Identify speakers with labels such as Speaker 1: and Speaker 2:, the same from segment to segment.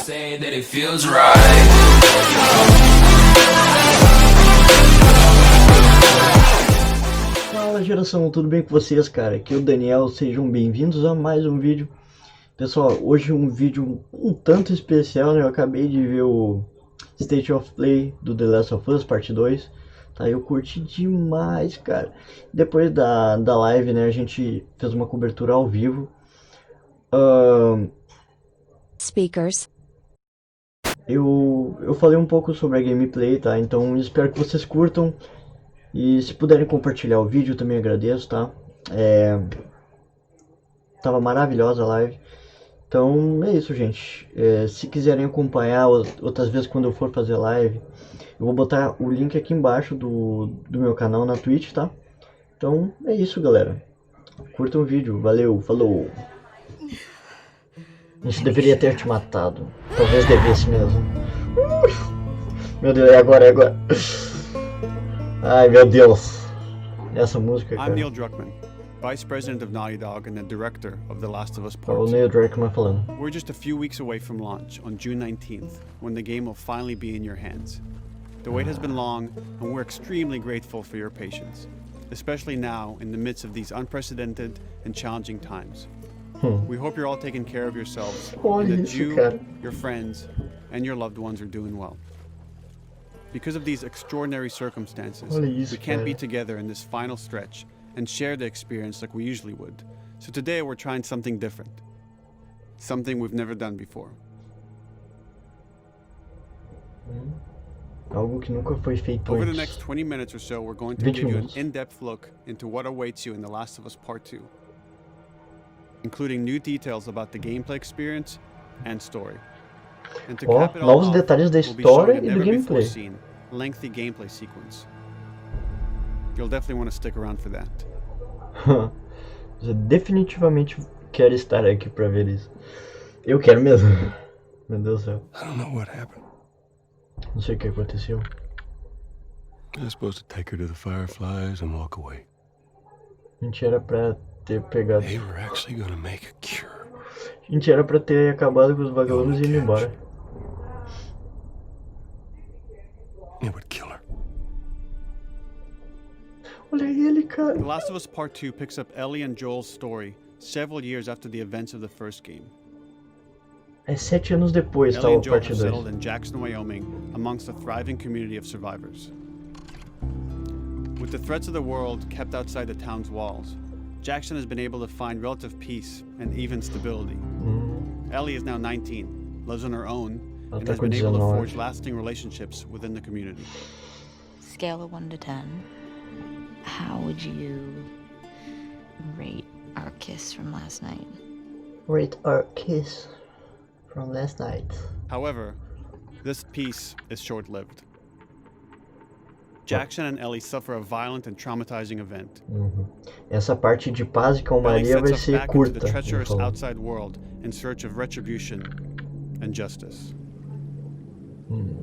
Speaker 1: say that it feels right.
Speaker 2: Fala geração, tudo bem com vocês, cara? Aqui é o Daniel, sejam bem-vindos a mais um vídeo. Pessoal, hoje um vídeo um tanto especial, né? Eu acabei de ver o State of Play do The Last of Us, parte 2. Tá, eu curti demais, cara. Depois da live, né, a gente fez uma cobertura ao vivo.
Speaker 3: Speakers.
Speaker 2: Eu falei um pouco sobre a gameplay, tá? Então espero que vocês curtam. E se puderem compartilhar o vídeo, também agradeço, tá? Tava maravilhosa a live. Então é isso, gente. Se quiserem acompanhar outras vezes quando eu for fazer live, eu vou botar o link aqui embaixo do meu canal na Twitch, tá? Então é isso, galera. Curtam o vídeo. Valeu, falou. A gente deveria ter te matado. Talvez devesse mesmo. Meu Deus, é agora, é agora. Ai, meu Deus. Essa música, cara.
Speaker 4: I'm Neil Druckmann, Vice President of Naughty Dog and the Director of The Last of Us Part
Speaker 2: O Neil Druckmann falando.
Speaker 4: We're just a few weeks away from launch on June 19th, when the game will finally be in your hands. The wait has been long, and we're extremely grateful for your patience, especially now in the midst of these unprecedented and challenging times. We hope you're all taking care of yourselves, and that you, your friends, and your loved ones are doing well. Because of these extraordinary circumstances, we can't be together in this final stretch and share the experience like we usually would. So today we're trying something different. Something we've never done before.
Speaker 2: Algo que nunca foi feito
Speaker 4: Over the
Speaker 2: antes.
Speaker 4: next 20 minutes or so, we're going to give you an in-depth look into what awaits you in The Last of Us Part 2, including new details about the gameplay experience and story. And to cap it all
Speaker 2: novos
Speaker 4: off,
Speaker 2: detalhes da
Speaker 4: we'll be showing
Speaker 2: história
Speaker 4: a
Speaker 2: e do
Speaker 4: never before
Speaker 2: gameplay.
Speaker 4: seen, lengthy gameplay sequence. You'll definitely want to stick around for that.
Speaker 2: Eu definitivamente quero estar aqui pra ver isso. Eu quero mesmo. Meu Deus do céu.
Speaker 5: I don't know what happened.
Speaker 2: Não sei o que aconteceu.
Speaker 5: I was supposed to take her to the Fireflies and walk away.
Speaker 2: A gente era pra ter pegado.
Speaker 5: They were actually gonna make a cure.
Speaker 2: A gente era pra ter acabado com os vagalumes e ido embora.
Speaker 5: It would kill her.
Speaker 2: Olha ele, cara.
Speaker 4: The Last of Us Part 2 picks up Ellie and Joel's story several years after the events of the first game.
Speaker 2: É 7 anos depois, tá,
Speaker 4: Ellie
Speaker 2: o
Speaker 4: and Joel
Speaker 2: parte
Speaker 4: have
Speaker 2: 2.
Speaker 4: settled in Jackson, Wyoming, amongst a thriving community of survivors. With the threats of the world kept outside the town's walls, Jackson has been able to find relative peace and even stability. Ellie is now 19, lives on her own, and has been able to forge lasting relationships within the community.
Speaker 3: Scale of 1 to 10. How would you rate our kiss from last night?
Speaker 2: Rate our kiss from last night.
Speaker 4: However, this peace is short-lived. Jackson and Ellie suffer a violent and traumatizing event.
Speaker 2: Essa parte de paz e
Speaker 4: Ellie
Speaker 2: calmaria vai
Speaker 4: sets off
Speaker 2: ser
Speaker 4: back into the
Speaker 2: curta.
Speaker 4: treacherous outside world in search of retribution and justice.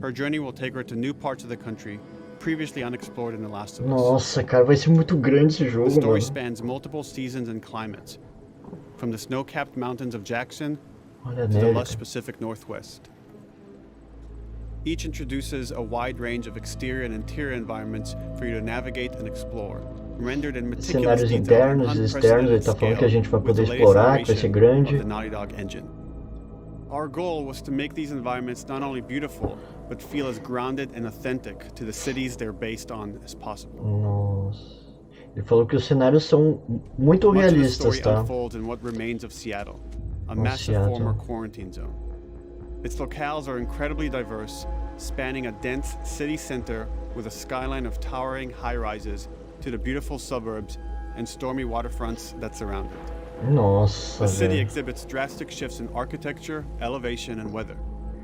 Speaker 4: Her journey will take her to new parts of the country previously unexplored in The Last of Us.
Speaker 2: Nossa, cara, vai ser muito grande esse
Speaker 4: The
Speaker 2: jogo,
Speaker 4: story
Speaker 2: mano.
Speaker 4: spans multiple seasons and climates, from the snow-capped mountains of Jackson
Speaker 2: Olha a
Speaker 4: to the
Speaker 2: neve.
Speaker 4: lush Pacific Northwest. Each introduces a wide range of exterior and interior environments for you to navigate and explore, rendered in meticulous
Speaker 2: Cenários
Speaker 4: detail and
Speaker 2: internos e externos, ele
Speaker 4: unprecedented
Speaker 2: tá falando que a
Speaker 4: scale
Speaker 2: gente vai
Speaker 4: with
Speaker 2: poder
Speaker 4: the latest
Speaker 2: explorar, que vai ser
Speaker 4: iteration
Speaker 2: grande.
Speaker 4: of the Naughty Dog engine. Our goal was to make these environments not only beautiful, but feel as grounded and authentic to the cities they're based on as possible.
Speaker 2: Nossa. Ele falou que os cenários são muito
Speaker 4: Much of the
Speaker 2: realistas,
Speaker 4: story
Speaker 2: tá?
Speaker 4: unfolds in what remains of Seattle, a massive former quarantine zone. Its locales are incredibly diverse, spanning a dense city center with a skyline of towering high-rises to the beautiful suburbs and stormy waterfronts that surround it.
Speaker 2: Nossa,
Speaker 4: The city
Speaker 2: velho.
Speaker 4: exhibits drastic shifts in architecture, elevation, and weather.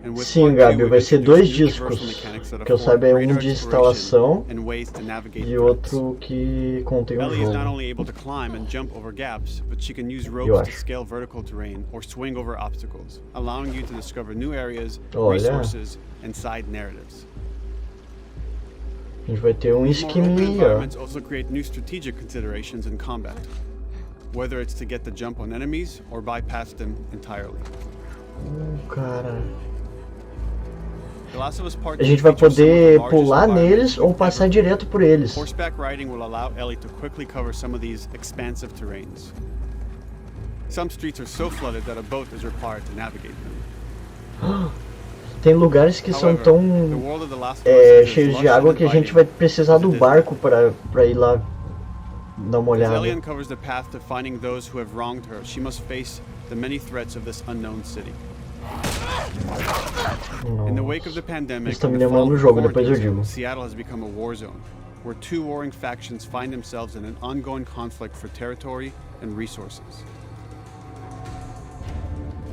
Speaker 4: And with
Speaker 2: Sim,
Speaker 4: Part
Speaker 2: Gabi,
Speaker 4: 2,
Speaker 2: vai
Speaker 4: it
Speaker 2: ser
Speaker 4: introduces
Speaker 2: 2
Speaker 4: new
Speaker 2: discos.
Speaker 4: traversal mechanics that
Speaker 2: Que eu
Speaker 4: afford
Speaker 2: saiba é
Speaker 4: greater
Speaker 2: um de
Speaker 4: exploration
Speaker 2: instalação
Speaker 4: and ways to navigate
Speaker 2: e
Speaker 4: threats.
Speaker 2: outro que contém o
Speaker 4: Ellie is not
Speaker 2: jogo.
Speaker 4: only able to climb and jump over gaps, but she can use
Speaker 2: Eu
Speaker 4: ropes to
Speaker 2: acho.
Speaker 4: scale vertical terrain or swing over obstacles, allowing you to discover new areas,
Speaker 2: Olha.
Speaker 4: resources, and side narratives.
Speaker 2: A gente vai ter um
Speaker 4: More open
Speaker 2: esqueminha, ó.
Speaker 4: environments also create new strategic considerations in combat, whether it's to get the jump on enemies or bypass them entirely.
Speaker 2: Cara. a gente vai poder pular neles ou passar direto por eles.
Speaker 4: Horseback riding will allow Ellie to quickly cover some of these expansive terrains. Some streets are so flooded that a boat is required to navigate them.
Speaker 2: Tem lugares que são tão cheios de água que a gente vai precisar do barco para ir lá dar uma olhada.
Speaker 4: As Ellie uncovers the path to finding those who have wronged her, she must face the many threats of this unknown city. In the wake of the pandemic,
Speaker 2: Isso tá me lembrando do jogo, depois eu digo.
Speaker 4: Seattle has become a war zone, where two warring factions find themselves in an ongoing conflict for territory and resources.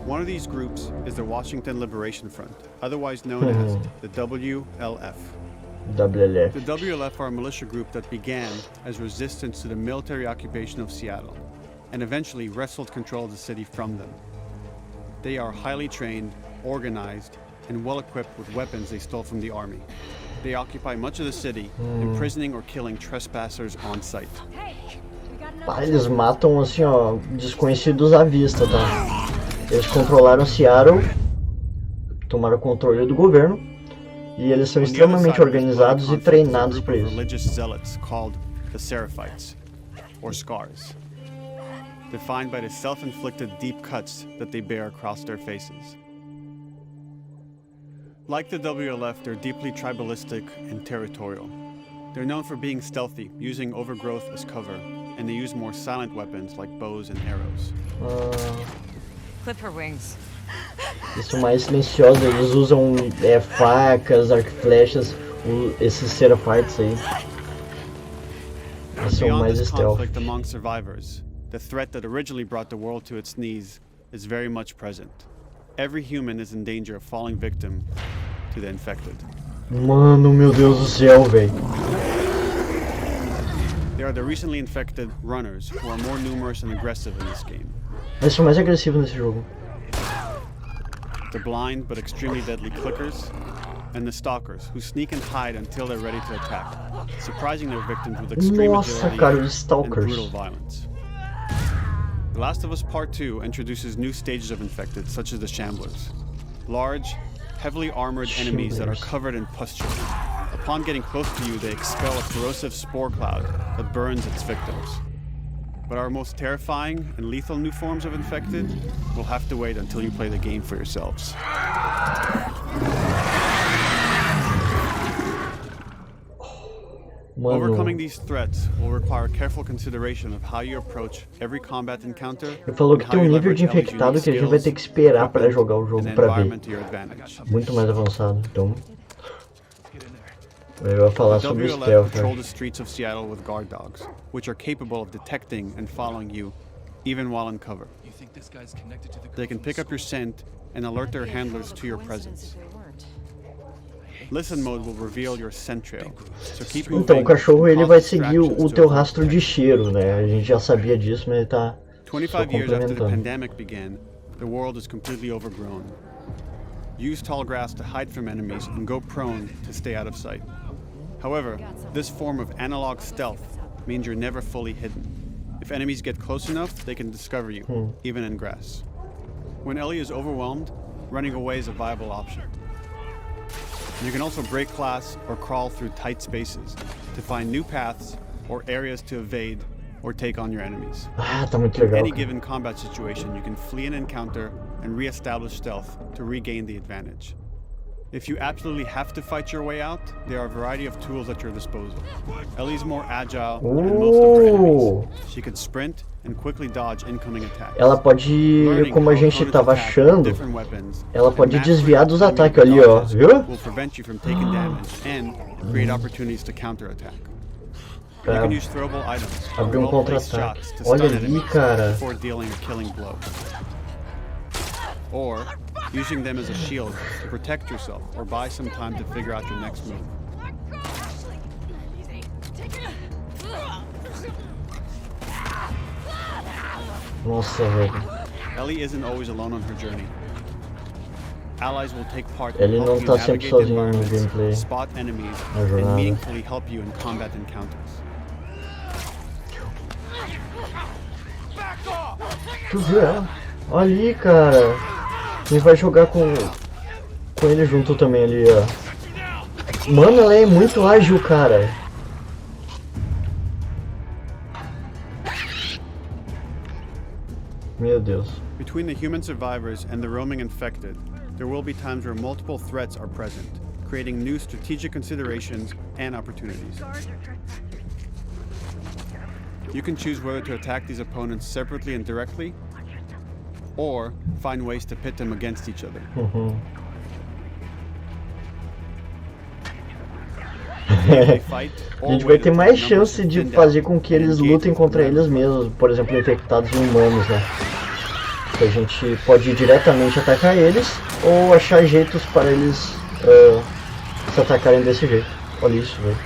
Speaker 4: One of these groups is the Washington Liberation Front, otherwise known as the WLF. The WLF are a militia group that began as resistance to the military occupation of Seattle, and eventually wrestled control of the city from them. They are highly trained, organized, and well-equipped with weapons they stole from the army. They occupy much of the city, imprisoning or killing trespassers on sight.
Speaker 2: Eles matam assim, ó, desconhecidos à vista, tá? Eles controlaram Seattle, tomaram controle do governo, e eles são extremamente organizados e treinados para isso.
Speaker 4: Religious zealots called the Seraphites, or Scars, defined by the self-inflicted deep cuts that they bear across their faces. Like the WLF, they're deeply tribalistic and territorial. They're known for being stealthy, using overgrowth as cover, and they use more silent weapons like bows and arrows.
Speaker 3: Clip her wings.
Speaker 2: Eles são mais silenciosos, eles usam facas, arco e flechas, esses Seraphites aí. Eles são mais stealth.
Speaker 4: Conflict among survivors, the threat that originally brought the world to its knees is very much present. Every human is in danger of falling victim to the infected.
Speaker 2: Mano, meu Deus do céu, velho.
Speaker 4: They are the recently infected runners, who are more numerous and aggressive in this game.
Speaker 2: Eles são mais agressivos nesse jogo.
Speaker 4: The blind but extremely deadly clickers, and the stalkers, who sneak and hide until they're ready to attack, surprising their victims with extreme agility and brutal violence. The Last of Us Part 2 introduces new stages of infected, such as the Shamblers. Large, heavily armored enemies that are covered in pustule. Upon getting close to you, they expel a corrosive spore cloud that burns its victims. But our most terrifying and lethal new forms of infected will have to wait until you play the game for yourselves.
Speaker 2: Mano.
Speaker 4: Overcoming these threats will require careful consideration of how you approach every combat encounter.
Speaker 2: Ele falou que tem um nível de infectado que a gente vai ter que esperar para jogar o jogo para ver. Muito mais avançado, então. Eu vou falar sobre o stealth.
Speaker 4: Patrol the streets of Seattle with guard dogs, which are capable of detecting and following you, even while in cover. They can pick up your scent and alert their handlers to your presence. Listen mode will reveal your scent trail, so keep moving.
Speaker 2: Então o cachorro ele vai seguir o teu rastro de cheiro, né? A gente já sabia disso, mas ele tá
Speaker 4: 25 years after the pandemic began, the world is completely overgrown. Use tall grass to hide from enemies and go prone to stay out of sight. However, this form of analog stealth means you're never fully hidden. If enemies get close enough, they can discover you, even in grass. When Ellie is overwhelmed, running away is a viable option. You can also break glass or crawl through tight spaces to find new paths or areas to evade or take on your enemies.
Speaker 2: Tá muito legal.
Speaker 4: In any given combat situation, you can flee an encounter and re-establish stealth to regain the advantage. If you absolutely have to fight your way out, there are a variety of tools at your disposal. Ellie's more agile than most of her enemies. She can sprint and quickly dodge incoming attacks.
Speaker 2: Ela pode, como a gente tava achando, ela pode desviar dos ataques ali, ó, viu?
Speaker 4: Will prevent you from taking damage and create opportunities to counterattack. You can use throwable items
Speaker 2: Abrir contra-ataque. Olha ali, cara.
Speaker 4: Before dealing a killing blow. Or using them as a shield to protect yourself or buy some time to figure out your next move.
Speaker 2: Nossa, velho.
Speaker 4: Ellie isn't always alone on her journey. Allies will take part
Speaker 2: Ele
Speaker 4: in
Speaker 2: não
Speaker 4: helping
Speaker 2: tá
Speaker 4: you
Speaker 2: sempre
Speaker 4: navigate
Speaker 2: sozinho no
Speaker 4: environments,
Speaker 2: gameplay.
Speaker 4: spot enemies,
Speaker 2: Na
Speaker 4: and
Speaker 2: jornada.
Speaker 4: meaningfully help you in combat encounters.
Speaker 2: Tu viu ela? Olha ali, cara. A gente vai jogar com com ele junto também ali, ó. Mano, ela é muito ágil, cara. Meu Deus.
Speaker 4: Between the human survivors and the roaming infected, there will be times where multiple threats are present, creating new strategic considerations and opportunities. You can choose whether to attack these opponents separately and directly, or find ways to pit them against each other.
Speaker 2: A gente vai ter mais chance de fazer com que eles lutem contra eles mesmos, por exemplo, infectados e humanos, né? A gente pode ir diretamente atacar eles ou achar jeitos para eles se atacarem desse jeito. Olha isso, velho.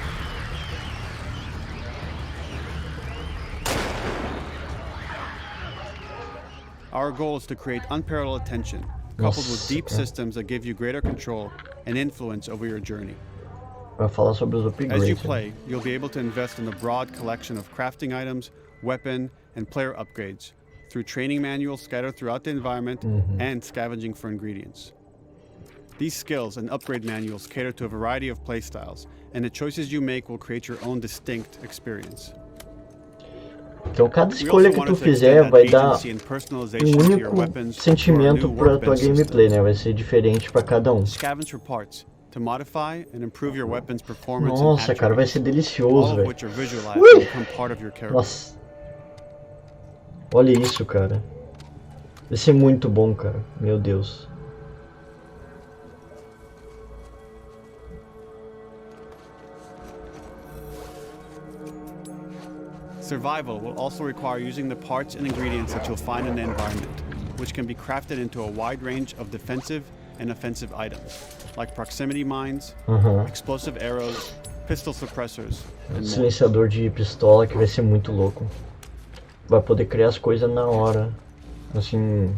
Speaker 4: Our goal is to create unparalleled tension, coupled with deep systems that give you greater control and influence over your journey.
Speaker 2: Vai falar sobre os upgrades.
Speaker 4: As you play, you'll be able to invest in a broad collection of crafting items, weapon, and player upgrades, through training manuals scattered throughout the environment and scavenging for ingredients. These skills and upgrade manuals cater to a variety of playstyles, and the choices you make will create your own distinct experience.
Speaker 2: Então cada escolha que tu fizer vai dar um único sentimento para tua gameplay, né? Vai ser diferente para cada um. Nossa, cara, vai ser delicioso, velho. Nossa. Olha isso, cara. Vai ser muito bom, cara. Meu Deus.
Speaker 4: Survival will also require using the parts and ingredients that you'll find in the environment, which can be crafted into a wide range of defensive and offensive items, like proximity mines, explosive arrows, pistol suppressors, and more.
Speaker 2: Silenciador de pistola que vai ser muito louco. Vai poder criar as coisas na hora. Assim...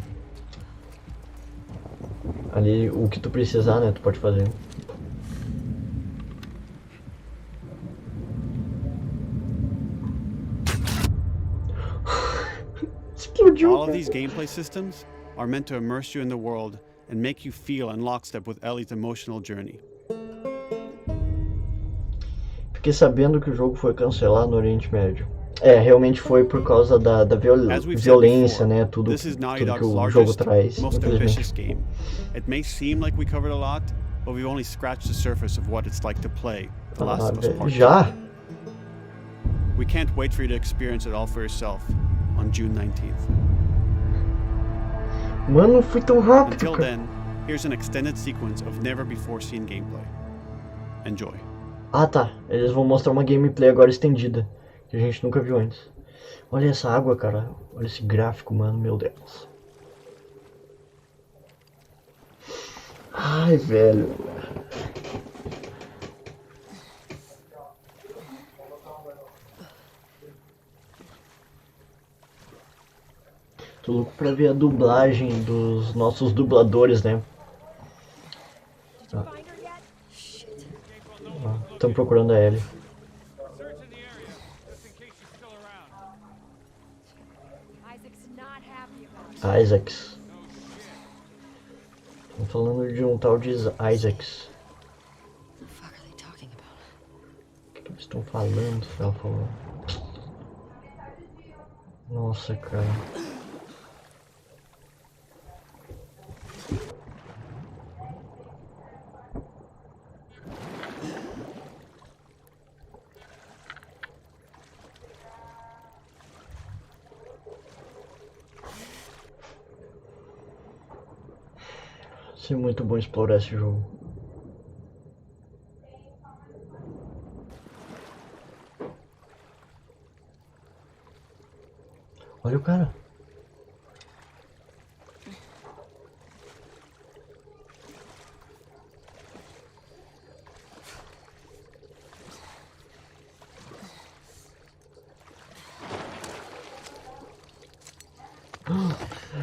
Speaker 2: Ali, o que tu precisar, né? Tu pode fazer.
Speaker 4: All of these gameplay systems are meant to immerse you in the world and make you feel in lockstep with Ellie's emotional journey.
Speaker 2: Fiquei sabendo que o jogo foi cancelado no Oriente Médio. É, realmente foi por causa da violência, né? Tudo que o jogo traz.
Speaker 4: Most ambitious game. It may seem like we covered a lot, but we've only scratched the surface of what it's like to play The Last of Us Part 2.
Speaker 2: Já?
Speaker 4: We can't wait for you to experience it all for yourself on June 19th.
Speaker 2: Mano, foi tão rápido.
Speaker 4: Until then, here's an extended sequence of never before seen gameplay. Enjoy.
Speaker 2: Ah, tá. Eles vão mostrar uma gameplay agora estendida, que a gente nunca viu antes. Olha essa água, cara. Olha esse gráfico, mano. Meu Deus. Ai, velho. Tô louco pra ver a dublagem dos nossos dubladores, né? Estão procurando a Ellie. Isaacs. Estão falando de um tal de Isaacs. O que eles estão falando? Ela falou. Nossa, cara. Vai ser muito bom explorar esse jogo. Olha o cara.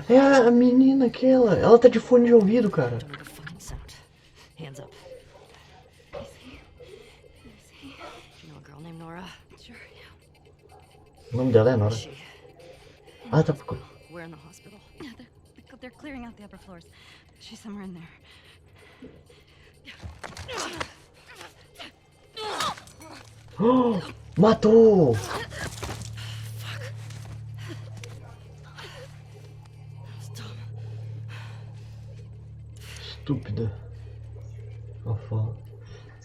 Speaker 2: É a menina aquela. Ela tá de fone de ouvido, cara. O nome dela é Nora. Ah, tá procurando.
Speaker 1: We're in the hospital. They're clearing out the upper floors. She's somewhere in there.
Speaker 2: Oh, matou! Estúpida.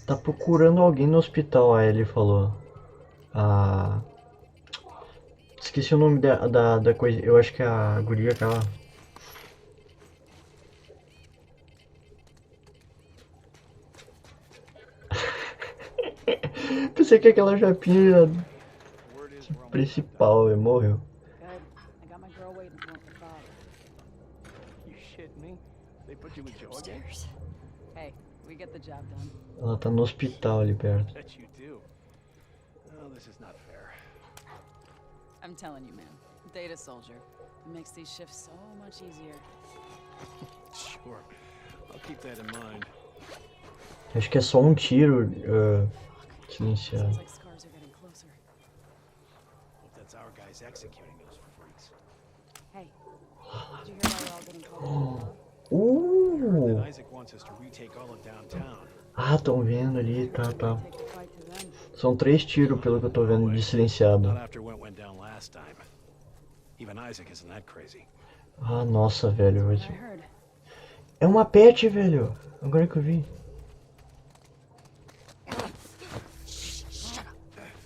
Speaker 2: Tá procurando alguém no hospital, aí ele falou. Ah, esqueci o nome da coisa. Eu acho que é a guria aquela. Pensei que aquela japinha principal morreu.
Speaker 1: Good. I got my girl waiting for him for Bob.
Speaker 6: You shit me? They put you with Joe again?
Speaker 3: Upstairs.
Speaker 1: Hey, we get the job done.
Speaker 2: Ela tá no hospital ali perto.
Speaker 6: Bet you do. Oh, this is not fair.
Speaker 1: I'm telling you, man. Data soldier. It makes these shifts so much easier.
Speaker 6: Sure. I'll keep that in mind.
Speaker 2: Acho que é só um tiro silenciado.
Speaker 1: Sounds like scars are getting closer.
Speaker 6: Hope that's our guys executing those freaks.
Speaker 1: Hey, did you hear why we're all getting called?
Speaker 6: Then Isaac wants us to retake all of downtown.
Speaker 2: Ah, tão vendo ali, tá.
Speaker 1: Take the fight to them.
Speaker 2: São 3 tiros pelo que eu tô vendo de silenciado.
Speaker 6: Not after what went down last time. Even Isaac isn't that crazy.
Speaker 2: Ah, nossa, velho.
Speaker 1: I heard.
Speaker 2: É uma pet, velho. Agora que eu vi.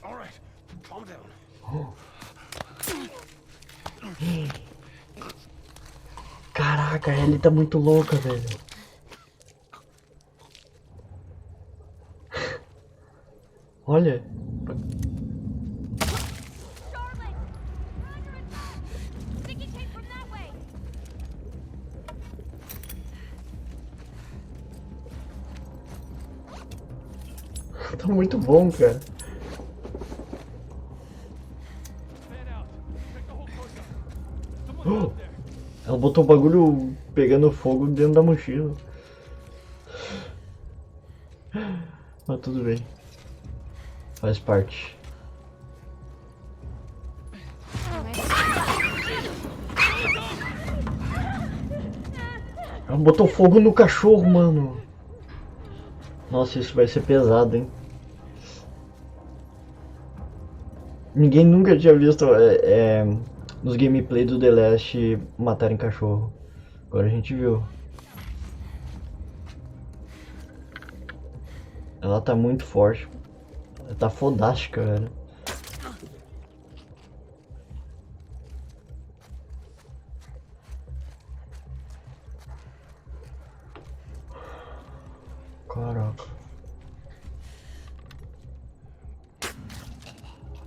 Speaker 6: All right, calm down.
Speaker 2: Caraca, ele tá muito louca, velho. Olha. Tá muito bom, cara. Oh, ela botou o bagulho pegando fogo dentro da mochila. Mas tudo bem. Faz parte. Ela botou fogo no cachorro, mano. Nossa, isso vai ser pesado, hein? Ninguém nunca tinha visto nos gameplay do The Last matarem cachorro. Agora a gente viu. Ela tá muito forte. Ela tá fodástica, velho. Caraca.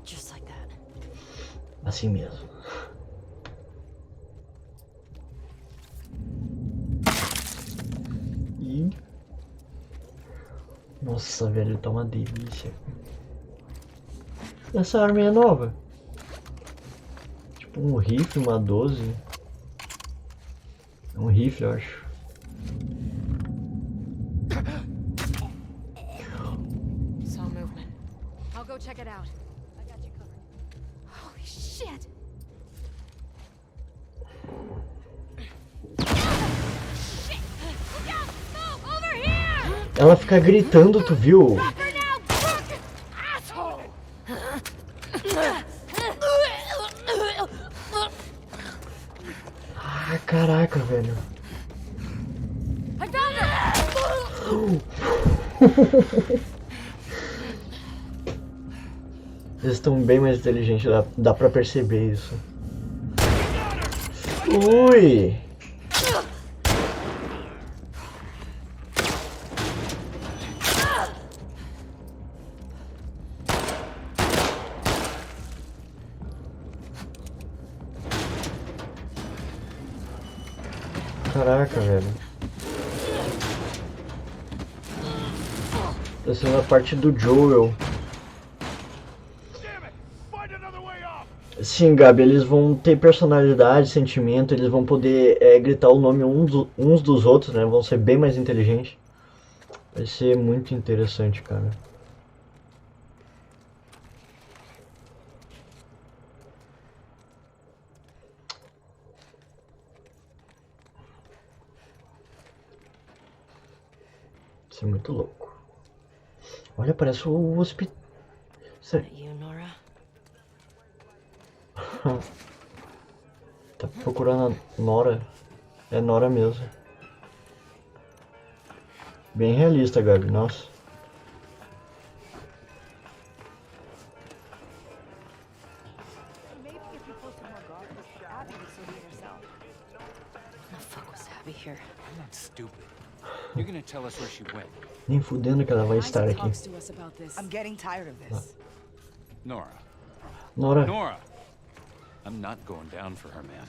Speaker 3: Just like that.
Speaker 2: Assim mesmo. E... Nossa, velho, tá uma delícia. Essa arma é nova. Tipo um rifle, uma 12. É um rifle, eu acho.
Speaker 3: Saw movement.
Speaker 7: I'll go check it out.
Speaker 1: I got you covered.
Speaker 7: Holy shit! Shit! Look out! Move! Over here!
Speaker 2: Ela fica gritando, tu viu?
Speaker 7: Fucker now! Fuck! Asshole!
Speaker 2: Ah, caraca, velho.
Speaker 7: I found her!
Speaker 2: Eles estão bem mais inteligentes, dá pra perceber isso. Ui! Caraca, velho. Tá sendo a parte do Joel. Sim, Gabi, eles vão ter personalidade, sentimento, eles vão poder gritar o nome uns dos outros, né? Vão ser bem mais inteligentes. Vai ser muito interessante, cara. Isso é muito louco. Olha, parece o hospital.
Speaker 3: That you, Nora?
Speaker 2: Tá procurando a Nora. É Nora mesmo. Bem realista, Gabi, nossa.
Speaker 3: What the fuck was Abby here?
Speaker 6: I'm not stupid. You're gonna tell us where she went.
Speaker 2: Nem fudendo que ela vai estar
Speaker 1: Isaac
Speaker 2: aqui.
Speaker 1: talks to us about this.
Speaker 8: I'm getting tired of this.
Speaker 6: Nora.
Speaker 2: Nora.
Speaker 6: Nora! I'm not going down for her, man.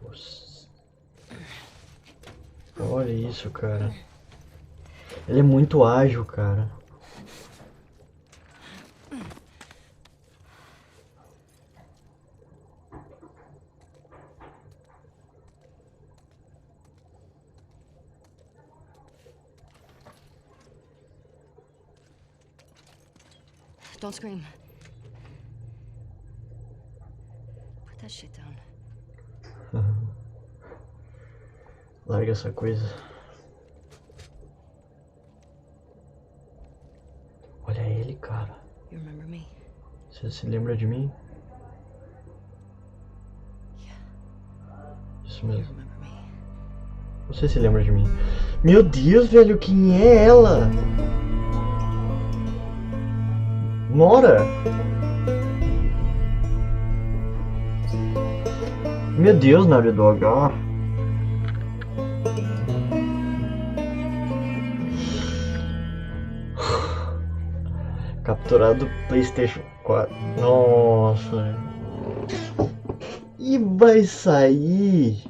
Speaker 2: Nossa. Olha isso, cara. Ele é muito ágil, cara.
Speaker 3: Don't scream. Put that shit down.
Speaker 2: Larga essa coisa. Olha ele, cara.
Speaker 3: You remember me?
Speaker 2: Você se lembra de mim? Isso
Speaker 3: You
Speaker 2: mesmo.
Speaker 3: remember me?
Speaker 2: Você se lembra de mim? Meu Deus, velho, quem é ela? Nora? Meu Deus, Naughty Dog, ó. Capturado PlayStation 4. Nossa. E vai sair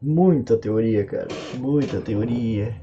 Speaker 2: muita teoria, cara. Muita teoria.